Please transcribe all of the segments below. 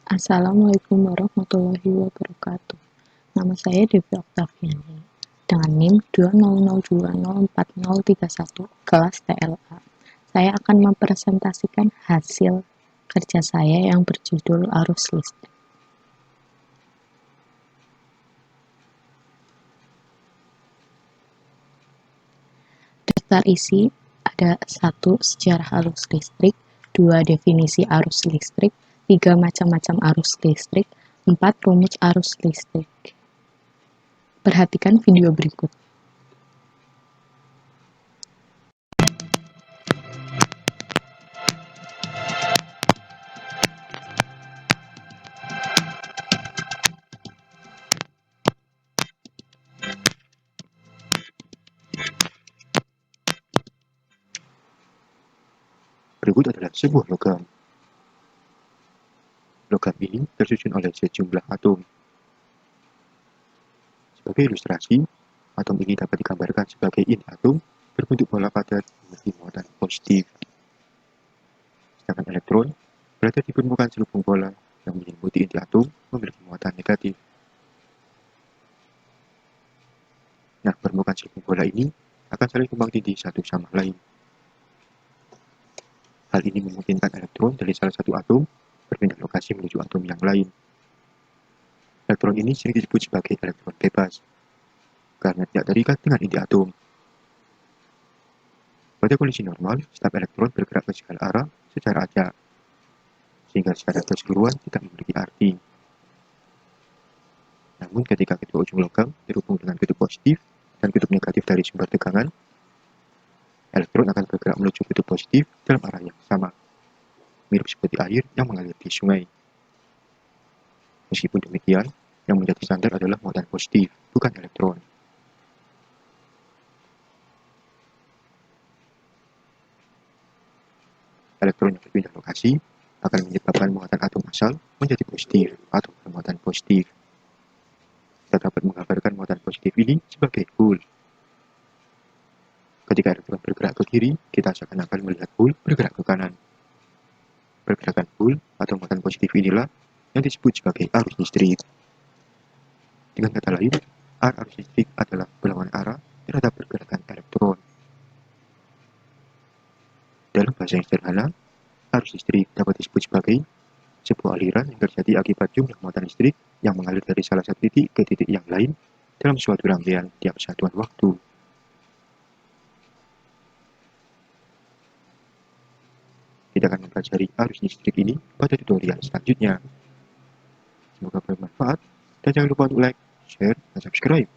Assalamualaikum warahmatullahi wabarakatuh. Nama saya Devi Oktaviani dengan NIM 200204031 kelas TLA. Saya akan mempresentasikan hasil kerja saya yang berjudul arus listrik. Daftar isi ada 1. Sejarah arus listrik, 2. Definisi arus listrik, 3. Macam-macam arus listrik, 4. Rumus arus listrik. Perhatikan video berikut. Berikut adalah sebuah logam. Logam ini tersusun oleh sejumlah atom. Sebagai ilustrasi, atom ini dapat digambarkan sebagai inti atom berbentuk bola padat memiliki muatan positif. Sedangkan elektron berada di permukaan selubung bola yang menyelimuti inti atom memiliki muatan negatif. Nah, permukaan selubung bola ini akan saling tumpang tindih satu sama lain. Hal ini memungkinkan elektron dari salah satu atom berpindah lokasi menuju atom yang lain. Elektron ini sering disebut sebagai elektron bebas, karena tidak terikat dengan inti atom. Pada kondisi normal, setiap elektron bergerak ke segala arah secara acak, sehingga secara keseluruhan tidak memiliki arti. Namun ketika kedua ujung logam terhubung dengan kutub positif dan kutub negatif dari sumber tegangan, elektron akan bergerak menuju kutub positif dalam arah yang sama, mirip seperti air yang mengalir di sungai. Meskipun demikian, yang menjadi standar adalah muatan positif, bukan elektron. Elektron yang berpindah lokasi akan menyebabkan muatan atom asal menjadi positif atau bermuatan positif. Kita dapat menggambarkan muatan positif ini sebagai hole. Ketika elektron bergerak ke kiri, kita seakan-akan melihat hole bergerak ke kanan. Pergerakan hole atau muatan positif inilah yang disebut sebagai arus listrik. Dengan kata lain, arus listrik adalah berlawanan arah terhadap pergerakan elektron. Dalam bahasa yang sederhana, arus listrik dapat disebut sebagai sebuah aliran yang terjadi akibat jumlah muatan listrik yang mengalir dari salah satu titik ke titik yang lain dalam suatu rangkaian tiap satuan waktu. Kita akan mempelajari arus listrik ini pada tutorial selanjutnya. Semoga bermanfaat, dan jangan lupa untuk like, share, dan subscribe.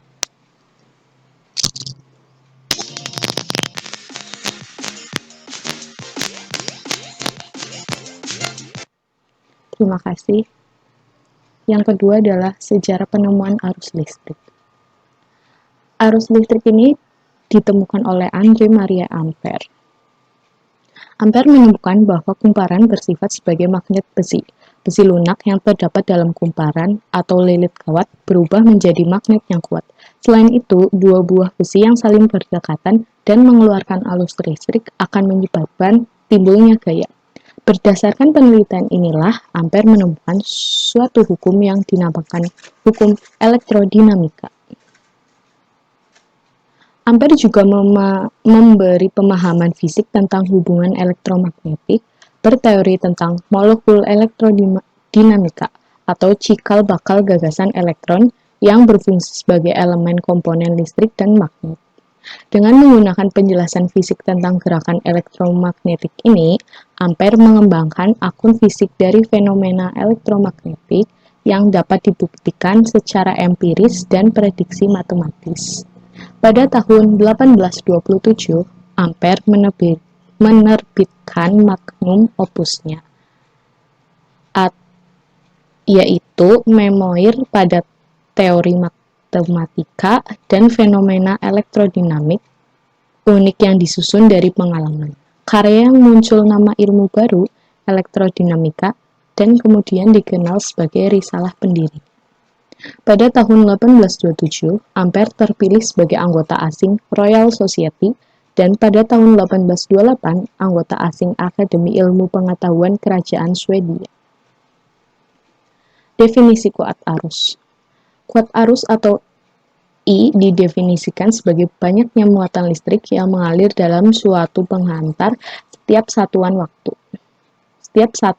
Terima kasih. Yang kedua adalah sejarah penemuan arus listrik. Arus listrik ini ditemukan oleh Andre Maria Ampère. Ampère menemukan bahwa kumparan bersifat sebagai magnet besi. Besi lunak yang terdapat dalam kumparan atau lilit kawat berubah menjadi magnet yang kuat. Selain itu, dua buah besi yang saling berdekatan dan mengeluarkan arus listrik akan menyebabkan timbulnya gaya. Berdasarkan penelitian inilah, Ampère menemukan suatu hukum yang dinamakan hukum elektrodinamika. Ampère juga memberi pemahaman fisik tentang hubungan elektromagnetik, berteori tentang molekul elektrodinamika atau cikal bakal gagasan elektron yang berfungsi sebagai elemen komponen listrik dan magnet. Dengan menggunakan penjelasan fisik tentang gerakan elektromagnetik ini, Ampère mengembangkan akun fisik dari fenomena elektromagnetik yang dapat dibuktikan secara empiris dan prediksi matematis. Pada tahun 1827, Ampère menerbitkan magnum opusnya, yaitu Memoir pada teori matematika dan fenomena elektrodinamik unik yang disusun dari pengalaman. Karya yang muncul nama ilmu baru, elektrodinamika, dan kemudian dikenal sebagai risalah pendiri. Pada tahun 1827, Ampère terpilih sebagai anggota asing Royal Society dan pada tahun 1828 anggota asing Akademi Ilmu Pengetahuan Kerajaan Swedia. Definisi kuat arus. Kuat arus atau I didefinisikan sebagai banyaknya muatan listrik yang mengalir dalam suatu penghantar setiap satu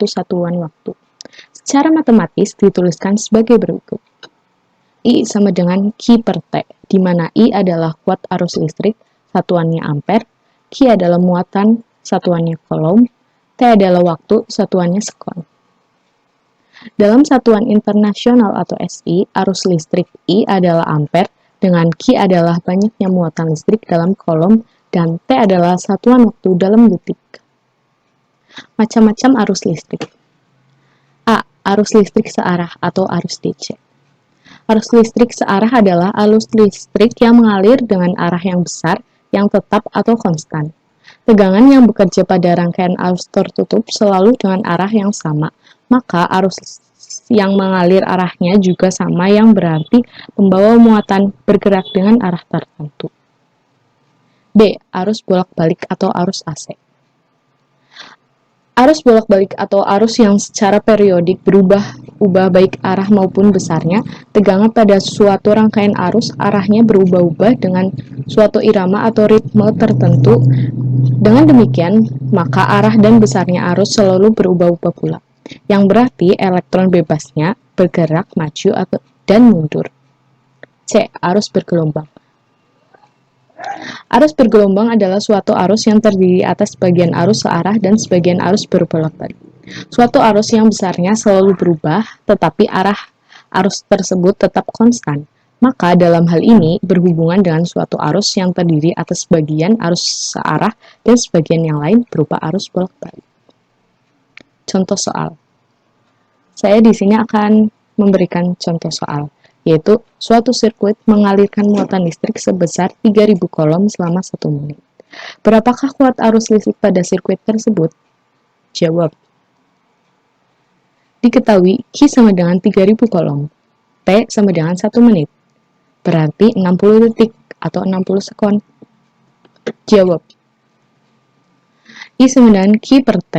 satuan waktu. Secara matematis dituliskan sebagai berikut. I sama dengan Q per T, di mana I adalah kuat arus listrik, satuannya ampere, Q adalah muatan, satuannya coulomb, T adalah waktu, satuannya sekon. Dalam satuan internasional atau SI, arus listrik I adalah ampere, dengan Q adalah banyaknya muatan listrik dalam coulomb, dan T adalah satuan waktu dalam detik. Macam-macam arus listrik. A. Arus listrik searah atau arus DC. Arus listrik searah adalah arus listrik yang mengalir dengan arah yang besar, yang tetap atau konstan. Tegangan yang bekerja pada rangkaian arus tertutup selalu dengan arah yang sama, maka arus yang mengalir arahnya juga sama, yang berarti pembawa muatan bergerak dengan arah tertentu. B. Arus bolak-balik atau arus AC. Arus bolak-balik atau arus yang secara periodik berubah-ubah baik arah maupun besarnya, tegangan pada suatu rangkaian arus arahnya berubah-ubah dengan suatu irama atau ritme tertentu. Dengan demikian, maka arah dan besarnya arus selalu berubah-ubah pula, yang berarti elektron bebasnya bergerak maju dan mundur. C. Arus bergelombang. Arus bergelombang adalah suatu arus yang terdiri atas sebagian arus searah dan sebagian arus berbolak-balik. Suatu arus yang besarnya selalu berubah, tetapi arah arus tersebut tetap konstan. Maka dalam hal ini berhubungan dengan suatu arus yang terdiri atas sebagian arus searah dan sebagian yang lain berupa arus bolak-balik. Contoh soal. Saya di sini akan memberikan contoh soal, yaitu suatu sirkuit mengalirkan muatan listrik sebesar 3000 coulomb selama 1 menit. Berapakah kuat arus listrik pada sirkuit tersebut? Jawab. Diketahui Q sama dengan 3000 coulomb, T sama dengan 1 menit, berarti 60 detik atau 60 sekon. Jawab. I sama dengan Q per T.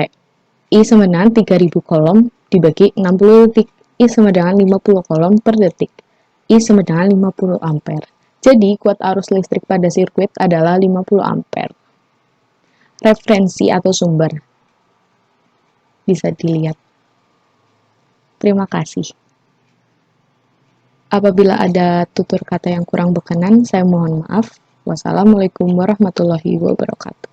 I sama dengan 3000 coulomb dibagi 60 detik. I sama dengan 50 coulomb per detik. I sama dengan 50 ampere. Jadi, kuat arus listrik pada sirkuit adalah 50 ampere. Referensi atau sumber bisa dilihat. Terima kasih. Apabila ada tutur kata yang kurang berkenan, saya mohon maaf. Wassalamualaikum warahmatullahi wabarakatuh.